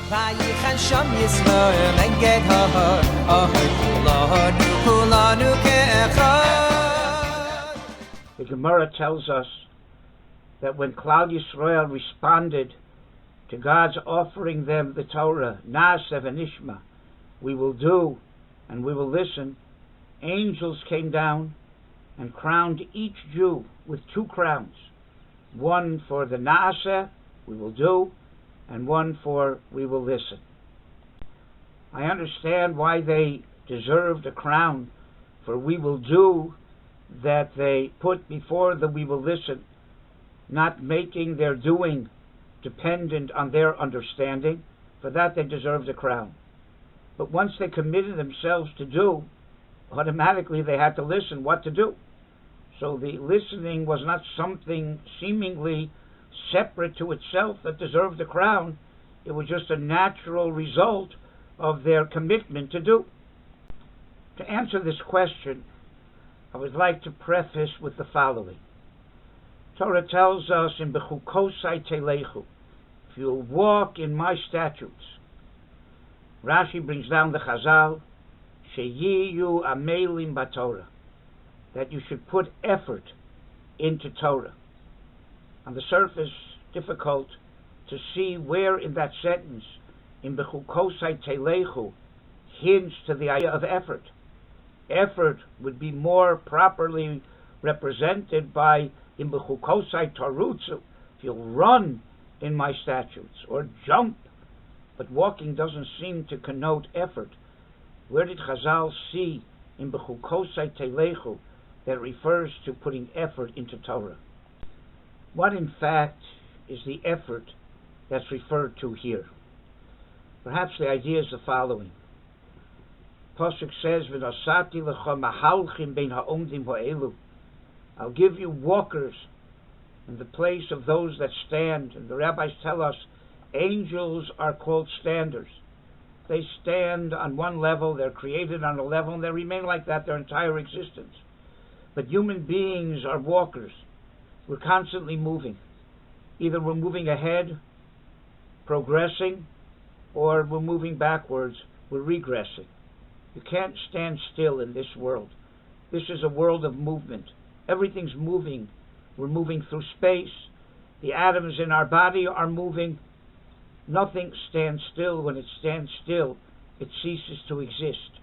Vayichan sham Yisrael and Gedolah, kulanu ke'echad. The Gemara tells us that when Klal Yisrael responded to God's offering them the Torah, Naaseh Vinishma, we will do and we will listen, angels came down and crowned each Jew with 2 crowns, one for the Naaseh, we will do, and one for we will listen. I understand why they deserved a crown for we will do that they put before the we will listen, not making their doing dependent on their understanding. For that they deserved a crown. But once they committed themselves to do, automatically they had to listen what to do. So the listening was not something seemingly separate to itself that deserved a crown. It was just a natural result of their commitment to do. To answer this question, I would like to preface with the following. Torah tells us in Bechukosai Telechu, if you walk in my statutes. Rashi brings down the Chazal, Sheyiyu Amelim Batorah, that you should put effort into Torah. On the surface, difficult to see where in that sentence, in Bechukosai Telechu, hints to the idea of effort. Effort would be more properly represented by in Bechukosai Tarutzu, if you'll run in my statutes, or jump. But walking doesn't seem to connote effort. Where did Chazal see in Bechukosai Telechu that refers to putting effort into Torah? What in fact is the effort that's referred to here? Perhaps the idea is the following. Pasuk says, "V'nosati lecha mahalchim bein ha'omdim ha'elu." I'll give you walkers in the place of those that stand. And the rabbis tell us angels are called standers. They stand on one level, they're created on a level, and they remain like that their entire existence. But human beings are walkers. We're constantly moving. Either we're moving ahead, progressing, or we're moving backwards, we're regressing. You can't stand still in this world. This is a world of movement. Everything's moving. We're moving through space. The atoms in our body are moving. Nothing stands still. When it stands still, it ceases to exist.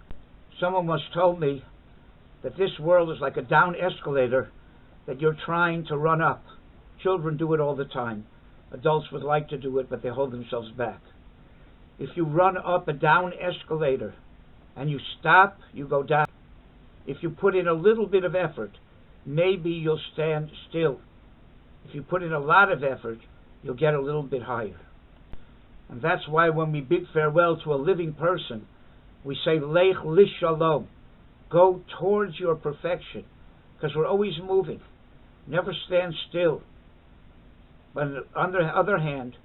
Someone once told me that this world is like a down escalator that you're trying to run up. Children do it all the time. Adults would like to do it, but they hold themselves back. If you run up a down escalator and you stop, you go down. If you put in a little bit of effort, maybe you'll stand still. If you put in a lot of effort, you'll get a little bit higher. And that's why when we bid farewell to a living person, we say, Lech lishalom, go towards your perfection, because we're always moving. Never stand still. But on the other hand,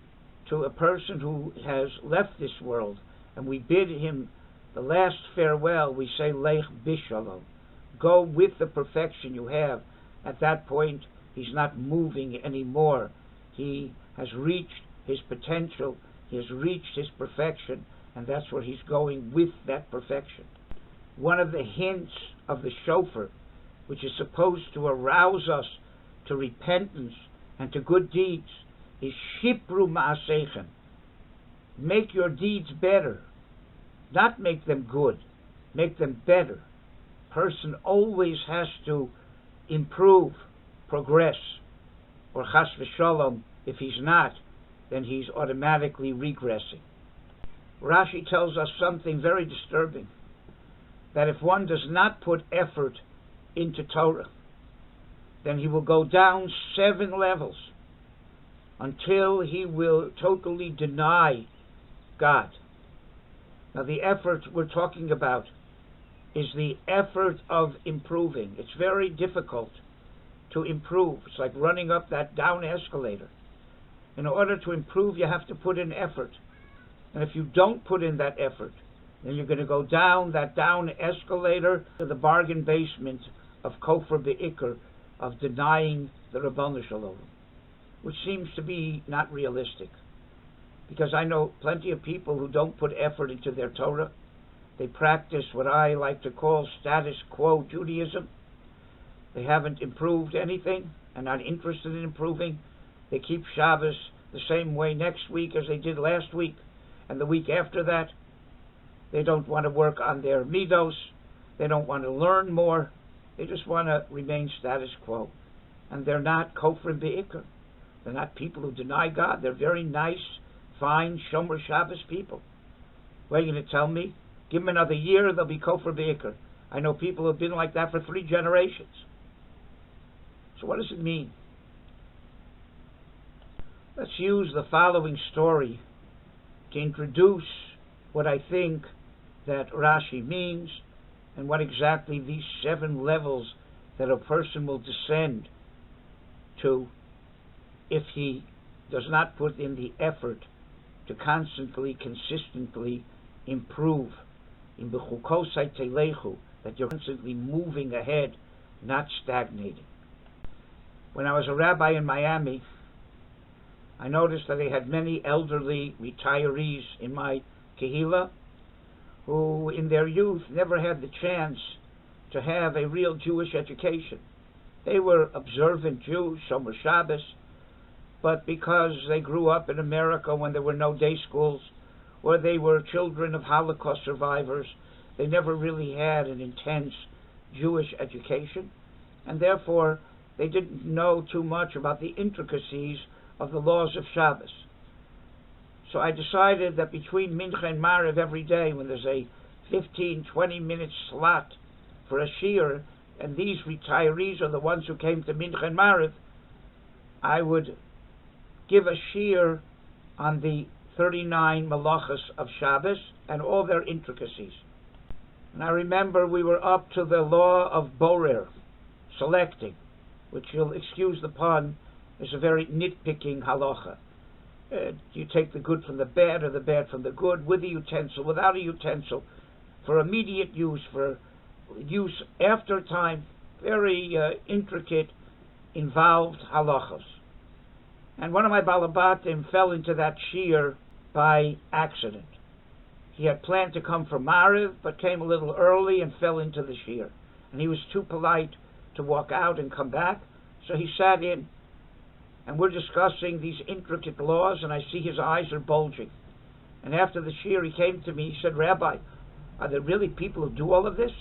to a person who has left this world, and we bid him the last farewell, we say, Lech bishalom, go with the perfection you have. At that point, he's not moving anymore. He has reached his potential. He has reached his perfection, and that's where he's going with that perfection. One of the hints of the shofar, which is supposed to arouse us to repentance and to good deeds, is shipru ma'aseichem. Make your deeds better. Not make them good. Make them better. Person always has to improve, progress, or chas v'shalom. If he's not, then he's automatically regressing. Rashi tells us something very disturbing, that if one does not put effort into Torah, then he will go down 7 levels until he will totally deny God. Now the effort we're talking about is the effort of improving. It's very difficult to improve. It's like running up that down escalator. In order to improve, you have to put in effort. And if you don't put in that effort, then you're going to go down that down escalator to the bargain basement of Kofar Be'ikr, of denying the Rabbanu Shalom, which seems to be not realistic. because I know plenty of people who don't put effort into their Torah. They practice what I like to call status quo Judaism. They haven't improved anything and not interested in improving. They keep Shabbos the same way next week as they did last week and the week after that. They don't want to work on their midos. They don't want to learn more. They just want to remain status quo. And they're not kofrim be'ikr. They're not people who deny God. They're very nice, fine, Shomer Shabbos people. What are you going to tell me? Give them another year, they'll be kofrim be'ikr. I know people who have been like that for 3 generations. So what does it mean? Let's use the following story to introduce what I think that Rashi means and what exactly these 7 levels that a person will descend to if he does not put in the effort to constantly, consistently improve. In b'chukosai telechu, that you're constantly moving ahead, not stagnating. When I was a rabbi in Miami, I noticed that they had many elderly retirees in my kehillah who in their youth never had the chance to have a real Jewish education. They were observant Jews, Shomer Shabbos, but because they grew up in America when there were no day schools, or they were children of Holocaust survivors, they never really had an intense Jewish education, and therefore they didn't know too much about the intricacies of the laws of Shabbos. So I decided that between Mincha and Maariv every day, when there's a 15-20 minute slot for a shiur, and these retirees are the ones who came to Mincha and Maariv, I would give a shiur on the 39 malachas of Shabbos and all their intricacies. And I remember we were up to the law of borer, selecting, which, you'll excuse the pun, is a very nitpicking halacha. You take the good from the bad or the bad from the good, with a utensil, without a utensil, for immediate use, for use after time, very intricate, involved halachas. And one of my balabatim fell into that shiur by accident. He had planned to come for Maariv, but came a little early and fell into the shiur. And he was too polite to walk out and come back, so he sat in. And we're discussing these intricate laws, and I see his eyes are bulging. And after the shiur, he came to me, he said, "Rabbi, are there really people who do all of this?"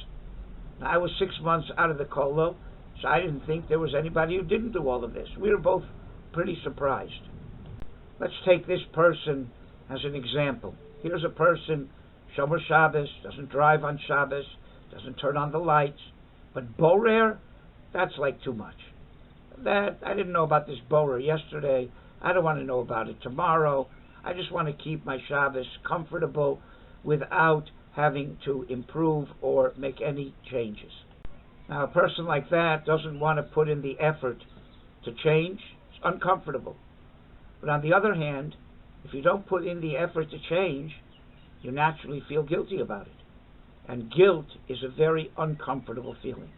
Now, I was 6 months out of the kollel, so I didn't think there was anybody who didn't do all of this. We were both pretty surprised. Let's take this person as an example. Here's a person, Shomer Shabbos, doesn't drive on Shabbos, doesn't turn on the lights, but borer, that's like too much. That I didn't know about this borer yesterday. I don't want to know about it tomorrow. I just want to keep my Shabbos comfortable without having to improve or make any changes. Now, a person like that doesn't want to put in the effort to change. It's uncomfortable. But on the other hand, if you don't put in the effort to change, you naturally feel guilty about it. And guilt is a very uncomfortable feeling.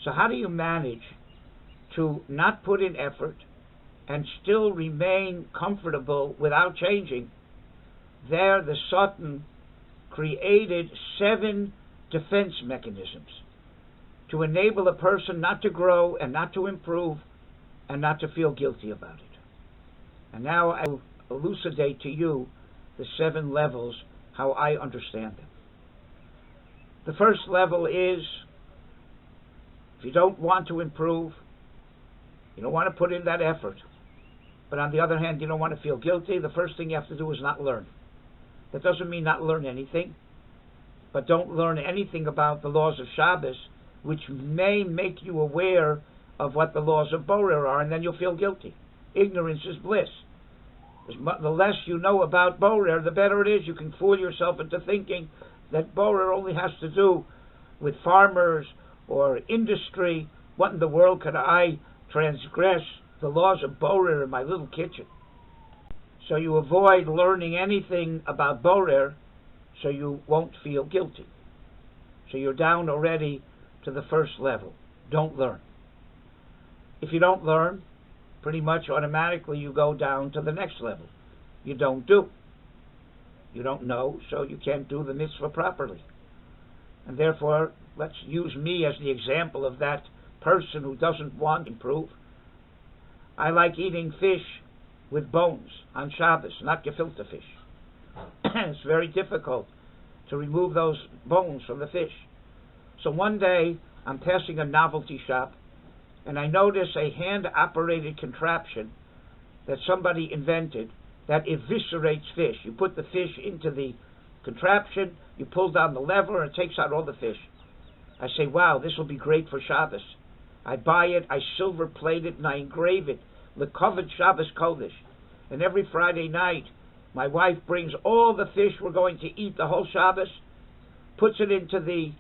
So how do you manage to not put in effort and still remain comfortable without changing? There, the Satan created 7 defense mechanisms to enable a person not to grow and not to improve and not to feel guilty about it. And now I will elucidate to you the 7 levels, how I understand them. The first level is, if you don't want to improve, you don't want to put in that effort, but on the other hand, you don't want to feel guilty, the first thing you have to do is not learn. That doesn't mean not learn anything, but don't learn anything about the laws of Shabbos, which may make you aware of what the laws of borer are, and then you'll feel guilty. Ignorance is bliss. The less you know about borer, the better it is. You can fool yourself into thinking that borer only has to do with farmers or industry. What in the world could I transgress the laws of borer in my little kitchen? So you avoid learning anything about borer so you won't feel guilty. So you're down already to the first level. Don't learn. If you don't learn, pretty much automatically you go down to the next level. you don't do. You don't know, so you can't do the mitzvah properly. And therefore, let's use me as the example of that person who doesn't want to improve. I like eating fish with bones on Shabbos, not gefilte fish. It's very difficult to remove those bones from the fish. So one day, I'm passing a novelty shop, and I notice a hand-operated contraption that somebody invented that eviscerates fish. You put the fish into the contraption, you pull down the lever, and it takes out all the fish. I say, wow, this will be great for Shabbos. I buy it, I silver plate it, and I engrave it. Lekoved Shabbos Kodesh. And every Friday night, my wife brings all the fish we're going to eat the whole Shabbos, puts it into the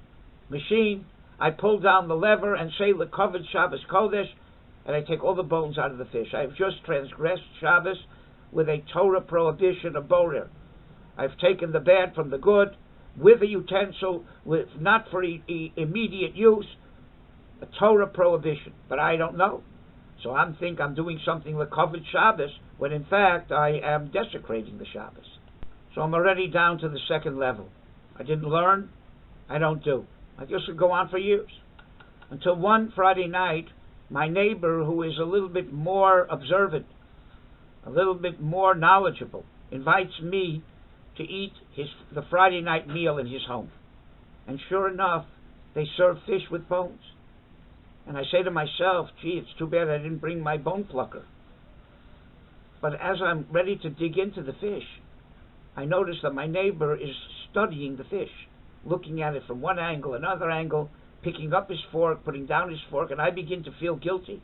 machine, I pull down the lever and say Lekoved Shabbos Kodesh, and I take all the bones out of the fish. I have just transgressed Shabbos with a Torah prohibition of borer. I've taken the bad from the good, with a utensil, not for immediate use, a Torah prohibition. But I don't know. So I think I'm doing something Lekoved Shabbos, when in fact I am desecrating the Shabbos. So I'm already down to the second level. I didn't learn, I don't do. I guess it'll go on for years. Until one Friday night, my neighbor, who is a little bit more observant, a little bit more knowledgeable, invites me to eat the Friday night meal in his home. And sure enough, they serve fish with bones. And I say to myself, gee, it's too bad I didn't bring my bone plucker. But as I'm ready to dig into the fish, I notice that my neighbor is studying the fish, looking at it from one angle, another angle, picking up his fork, putting down his fork, and I begin to feel guilty.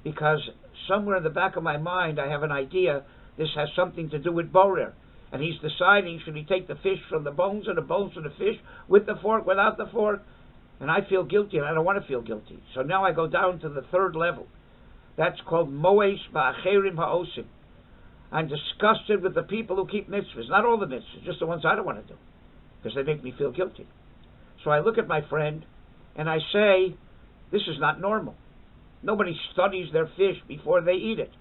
Because somewhere in the back of my mind, I have an idea this has something to do with borer. And he's deciding, should he take the fish from the bones and the bones from the fish, with the fork, without the fork? And I feel guilty, and I don't want to feel guilty. So now I go down to the third level. That's called Moes Ba'acherim Ha'osim. I'm disgusted with the people who keep mitzvahs. Not all the mitzvahs, just the ones I don't want to do, because they make me feel guilty. So I look at my friend, and I say, this is not normal. Nobody studies their fish before they eat it.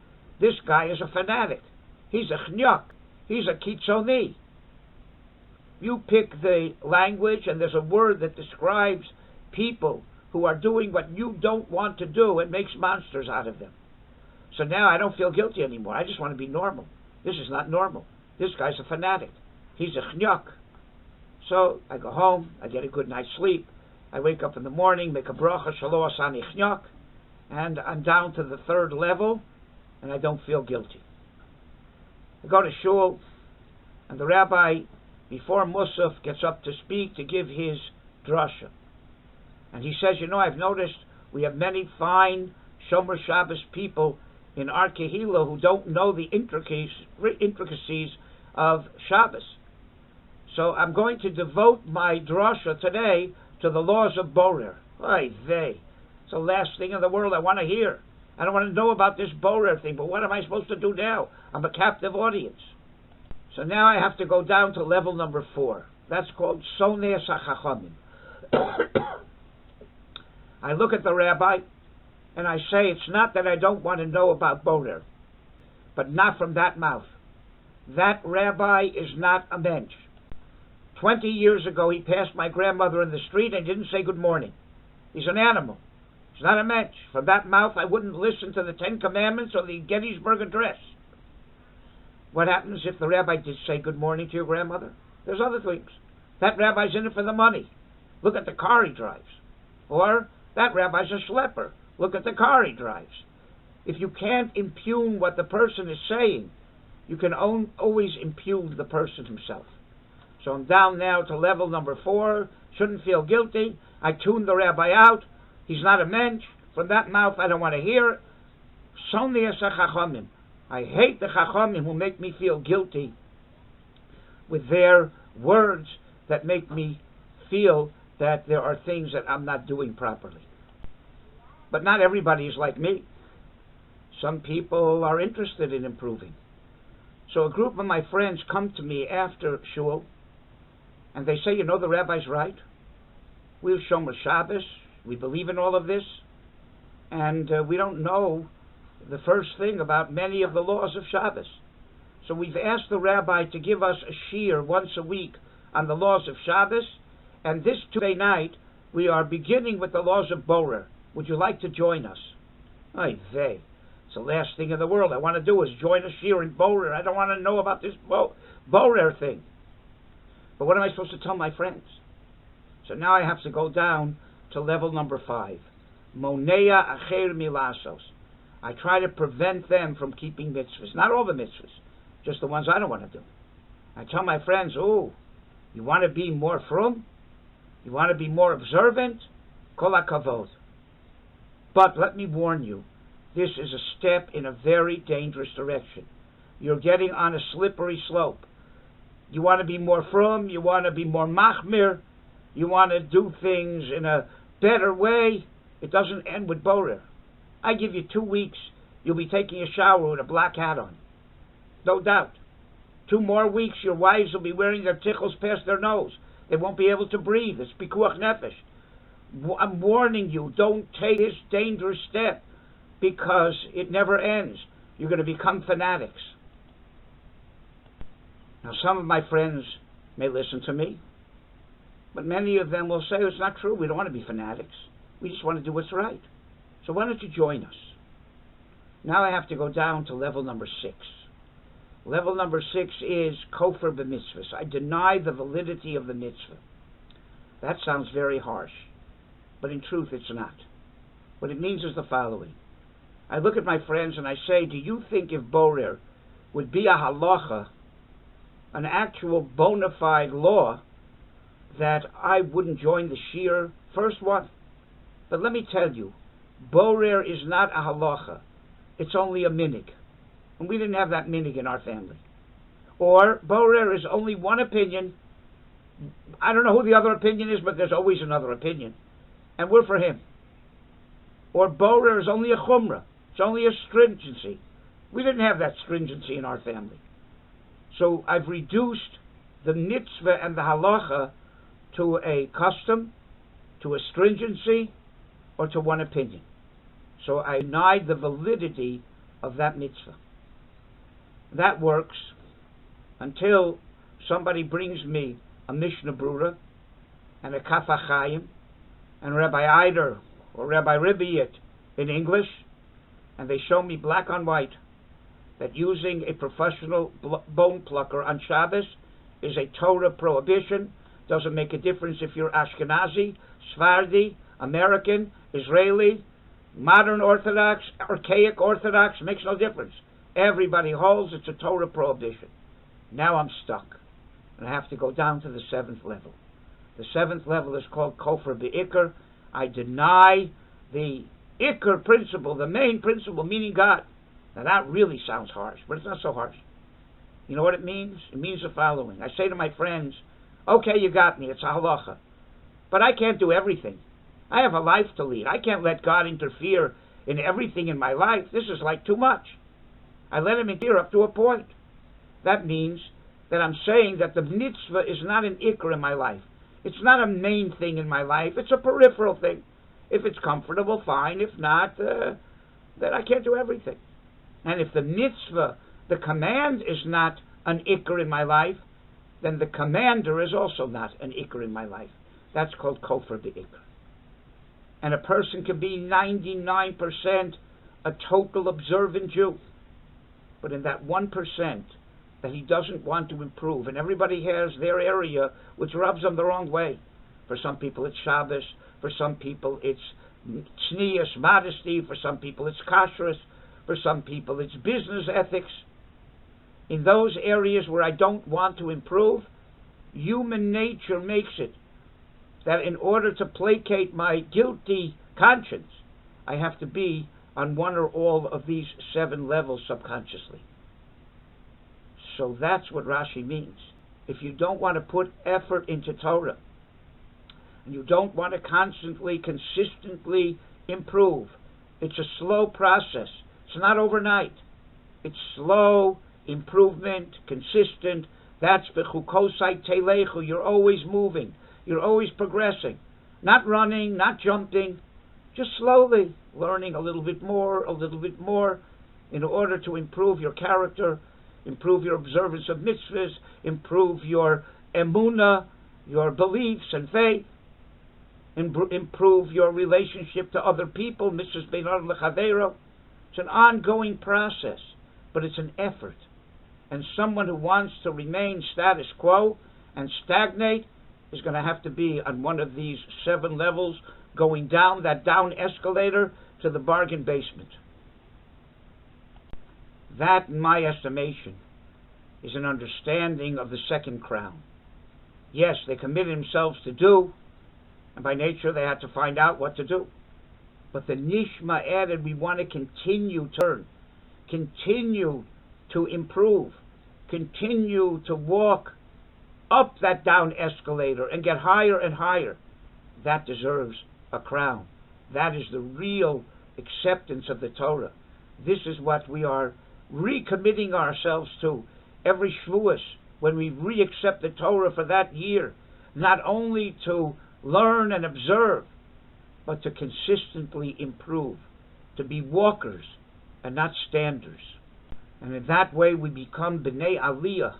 This guy is a fanatic. He's a chnyuk. He's a kitzoni. You pick the language, and there's a word that describes people who are doing what you don't want to do. It makes monsters out of them. So now I don't feel guilty anymore. I just want to be normal. This is not normal. This guy's a fanatic. He's a chnyuk. So I go home. I get a good night's sleep. I wake up in the morning, make a bracha, shalo asani chnyuk, and I'm down to the third level, and I don't feel guilty. I go to shul, and the rabbi, before Musaf, gets up to speak to give his drasha. And he says, I've noticed we have many fine Shomer Shabbos people in our Kehillah who don't know the intricacies of Shabbos. So I'm going to devote my drasha today to the laws of borer. Oy vey. It's the last thing in the world I want to hear. I don't want to know about this borer thing, but what am I supposed to do now? I'm a captive audience. So now I have to go down to level number 4. That's called Sonei HaChachamim. I look at the rabbi, and I say, it's not that I don't want to know about borer, but not from that mouth. That rabbi is not a mensch. 20 years ago, he passed my grandmother in the street and didn't say good morning. He's an animal. He's not a mensch. From that mouth, I wouldn't listen to the 10 Commandments or the Gettysburg Address. What happens if the rabbi did say good morning to your grandmother? There's other things. That rabbi's in it for the money. Look at the car he drives. Or, that rabbi's a schlepper. Look at the car he drives. If you can't impugn what the person is saying, you can always impugn the person himself. So I'm down now to level number 4. Shouldn't feel guilty. I tune the rabbi out. He's not a mensch. From that mouth I don't want to hear. Sonei HaChachamim. I hate the Chachamim who make me feel guilty with their words that make me feel that there are things that I'm not doing properly. But not everybody is like me. Some people are interested in improving. So a group of my friends come to me after shul, and they say, the rabbi's right. We're Shomer Shabbos. We believe in all of this. And we don't know the first thing about many of the laws of Shabbos. So we've asked the rabbi to give us a shiur once a week on the laws of Shabbos, and this Tuesday night we are beginning with the laws of Borer. Would you like to join us? Oy vey. It's the last thing in the world I want to do is join a shiur in Borer. I don't want to know about this Borer thing. But what am I supposed to tell my friends? So now I have to go down to level number 5. Monea acher milasos. I try to prevent them from keeping mitzvahs. Not all the mitzvahs, just the ones I don't want to do. I tell my friends, oh, you want to be more frum? You want to be more observant? Kol hakavod. But let me warn you, this is a step in a very dangerous direction. You're getting on a slippery slope. You want to be more frum? You want to be more machmir? You want to do things in a better way? It doesn't end with borer. I give you 2 weeks, you'll be taking a shower with a black hat on. No doubt. 2 more weeks, your wives will be wearing their tichels past their nose. They won't be able to breathe. It's pikuach nefesh. I'm warning you, don't take this dangerous step because it never ends. You're going to become fanatics. Now, some of my friends may listen to me, but many of them will say, it's not true, we don't want to be fanatics. We just want to do what's right. So why don't you join us? Now I have to go down to level number 6. Level number 6 is kofar b'mitzvahs. I deny the validity of the mitzvah. That sounds very harsh, but in truth it's not. What it means is the following. I look at my friends and I say, do you think if borer would be a halacha, an actual bona fide law, that I wouldn't join the shiur? First one. But let me tell you, borer is not a halacha. It's only a minig. And we didn't have that minig in our family. Or borer is only one opinion. I don't know who the other opinion is, but there's always another opinion. And we're for him. Or borer is only a chumrah. It's only a stringency. We didn't have that stringency in our family. So I've reduced the mitzvah and the halacha to a custom, to a stringency, or to one opinion. So I denied the validity of that mitzvah. That works until somebody brings me a Mishnah Brura and a Kaf HaChaim and Rabbi Eider or Rabbi Ribiat in English, and they show me black on white that using a professional bone plucker on Shabbos is a Torah prohibition. Doesn't make a difference if you're Ashkenazi, Sephardi, American, Israeli, modern Orthodox, archaic Orthodox, makes no difference. Everybody holds it's a Torah prohibition. Now I'm stuck, and I have to go down to the 7th level. The 7th level is called kofar b'ikr. I deny the ikr principle, the main principle, meaning God. Now that really sounds harsh, but it's not so harsh. You know what it means? It means the following. I say to my friends, okay, you got me, it's a halacha. But I can't do everything. I have a life to lead. I can't let God interfere in everything in my life. This is like too much. I let him interfere up to a point. That means that I'm saying that the mitzvah is not an ikr in my life. It's not a main thing in my life. It's a peripheral thing. If it's comfortable, fine. If not, then I can't do everything. And if the mitzvah, the command, is not an ikr in my life, then the commander is also not an ikr in my life. That's called kofar b'ikr. And a person can be 99% a total observant Jew. But in that 1% that he doesn't want to improve, and everybody has their area which rubs them the wrong way. For some people it's Shabbos, for some people it's tznius, modesty, for some people it's kashrus, for some people it's business ethics. In those areas where I don't want to improve, human nature makes it that in order to placate my guilty conscience, I have to be on one or all of these 7 levels subconsciously. So that's what Rashi means. If you don't want to put effort into Torah, and you don't want to constantly, consistently improve, it's a slow process. It's not overnight. It's slow improvement, consistent. That's b'chukosai telechu. You're always moving. You're always progressing. Not running, not jumping. Just slowly learning a little bit more in order to improve your character, improve your observance of mitzvahs, improve your emunah, your beliefs and faith, improve your relationship to other people, mitzvahs beinar lechavero. It's an ongoing process, but it's an effort. And someone who wants to remain status quo and stagnate is going to have to be on one of these 7 levels, going down that down escalator to the bargain basement. That, in my estimation, is an understanding of the second crown. Yes, they committed themselves to do, and by nature they had to find out what to do. But the Nishma added, we want to continue to turn, continue to improve, continue to walk up that down escalator and get higher and higher. That deserves a crown. That is the real acceptance of the Torah. This is what we are recommitting ourselves to every Shavuos, when we re-accept the Torah for that year, not only to learn and observe, but to consistently improve, to be walkers and not standers. And in that way we become B'nai Aliyah,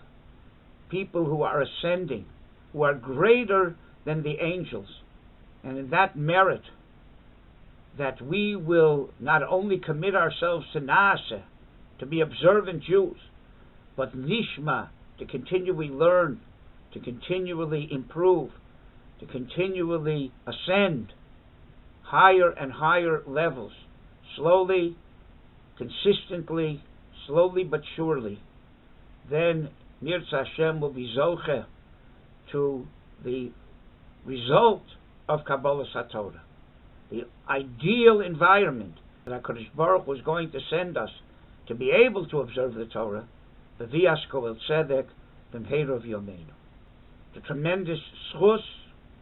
people who are ascending, who are greater than the angels. And in that merit, that we will not only commit ourselves to Naaseh, to be observant Jews, but Nishma, to continually learn, to continually improve, to continually ascend higher and higher levels, slowly, consistently, slowly but surely. Then Mirza Hashem will be Zoche to the result of Kabbalah Satorah, the ideal environment that HaKadosh Baruch was going to send us to be able to observe the Torah, the V'yasko el Tzedek b'mheirav yomeinu. The tremendous schus,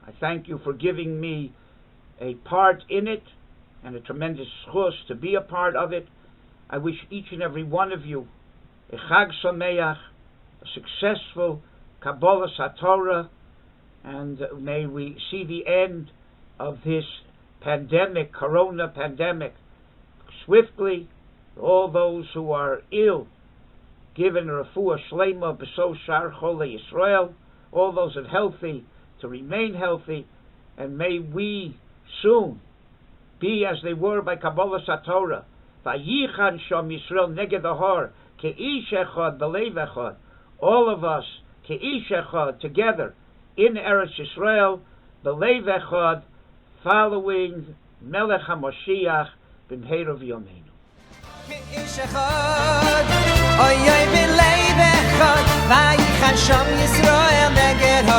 I thank you for giving me a part in it, and a tremendous schus to be a part of it. I wish each and every one of you a Chag Sameach, a successful Kabbalah Satorah, and may we see the end of this pandemic, Corona pandemic, swiftly. All those who are ill, given refuah shleima b'so shar chole Yisrael. All those that are healthy, to remain healthy, and may we soon be as they were by Kabbalah Satorah. Vayichan sham Yisrael neged ahar ke'ish echad b'leiv echad. All of us ke'ish echad together in Eretz Yisrael b'leiv echad, following Melech HaMoshiach b'mheirav yomeinu. ישחד אוי אוי בלב אחד וייחן שם ישראל נגד